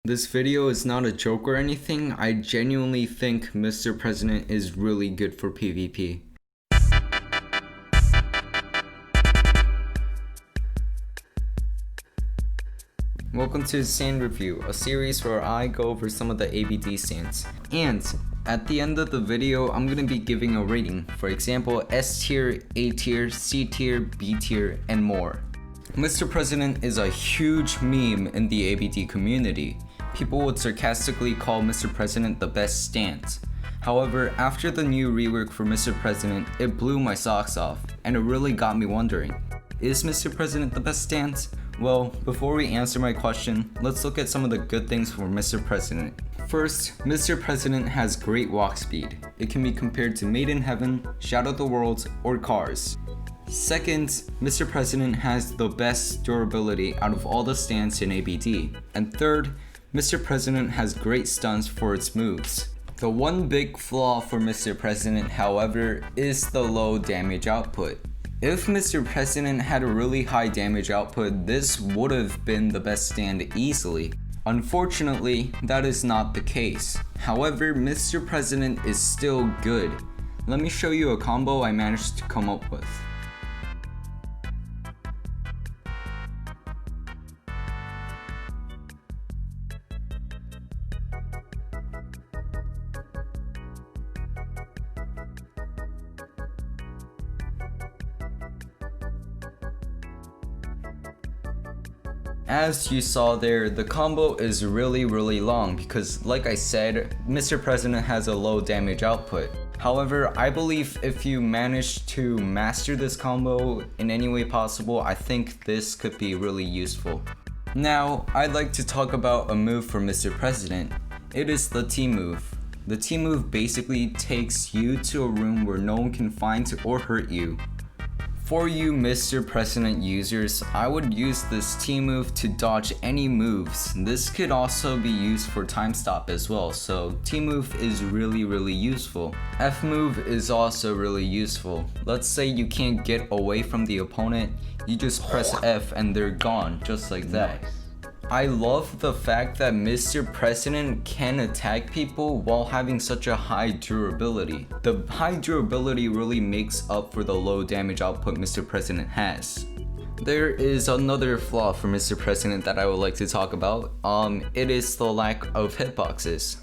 This video is not a joke or anything. I genuinely think Mr. President is really good for PvP. Welcome to Stand Review, a series where I go over some of the ABD stands. And at the end of the video, I'm going to be giving a rating. For example, S tier, A tier, C tier, B tier, and more. Mr. President is a huge meme in the ABD community. People would sarcastically call Mr. President the best stance. However, after the new rework for Mr. President, it blew my socks off, and it really got me wondering, is Mr. President the best stance? Well, before we answer my question, let's look at some of the good things for Mr. President. First, Mr. President has great walk speed. It can be compared to Made in Heaven, Shadow of the Worlds, or Cars. Second, Mr. President has the best durability out of all the stands in ABD. And third, Mr. President has great stunts for its moves. The one big flaw for Mr. President, however, is the low damage output. If Mr. President had a really high damage output, this would have been the best stand easily. Unfortunately, that is not the case. However, Mr. President is still good. Let me show you a combo I managed to come up with. As you saw there, the combo is really long because, like I said, Mr. President has a low damage output. However, I believe if you manage to master this combo in any way possible, I think this could be really useful. Now, I'd like to talk about a move for Mr. President. It is the T move. The T move basically takes you to a room where no one can find or hurt you. For you Mr. President users, I would use this T move to dodge any moves. This could also be used for time stop as well, so T move is really useful. F move is also really useful. Let's say you can't get away from the opponent, you just press F and they're gone, just like that. I love the fact that Mr. President can attack people while having such a high durability. The high durability really makes up for the low damage output Mr. President has. There is another flaw for Mr. President that I would like to talk about. It is the lack of hitboxes.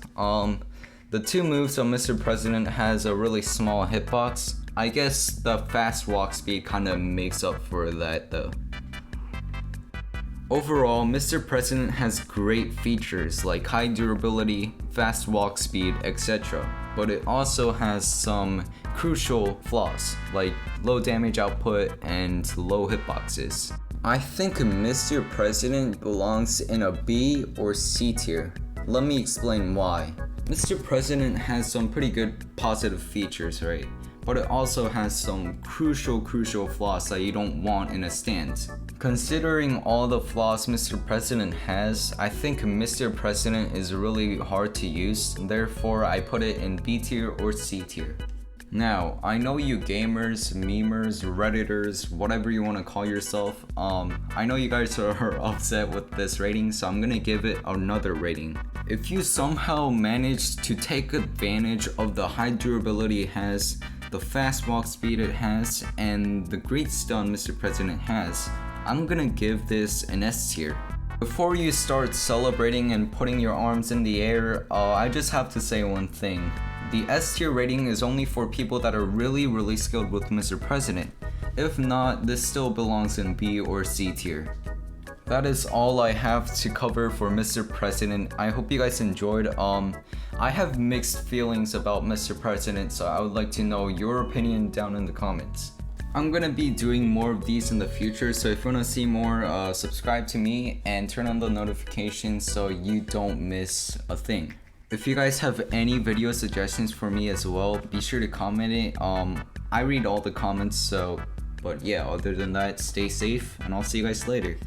The two moves on Mr. President has a really small hitbox. I guess the fast walk speed kind of makes up for that though. Overall, Mr. President has great features like high durability, fast walk speed, etc. But it also has some crucial flaws like low damage output and low hitboxes. I think Mr. President belongs in a B or C tier. Let me explain why. Mr. President has some pretty good positive features, right? But it also has some crucial flaws that you don't want in a stand. Considering all the flaws Mr. President has, I think Mr. President is really hard to use, therefore I put it in B tier or C tier. Now, I know you gamers, memers, redditors, whatever you want to call yourself, I know you guys are upset with this rating, so I'm gonna give it another rating. If you somehow manage to take advantage of the high durability it has, the fast walk speed it has, and the great stun Mr. President has, I'm gonna give this an S tier. Before you start celebrating and putting your arms in the air, I just have to say one thing. The S tier rating is only for people that are really skilled with Mr. President. If not, this still belongs in B or C tier. That is all I have to cover for Mr. President. I hope you guys enjoyed. I have mixed feelings about Mr. President, so I would like to know your opinion down in the comments. I'm gonna be doing more of these in the future, so if you wanna see more, subscribe to me and turn on the notifications so you don't miss a thing. If you guys have any video suggestions for me as well, be sure to comment it. I read all the comments, but yeah, other than that, stay safe and I'll see you guys later.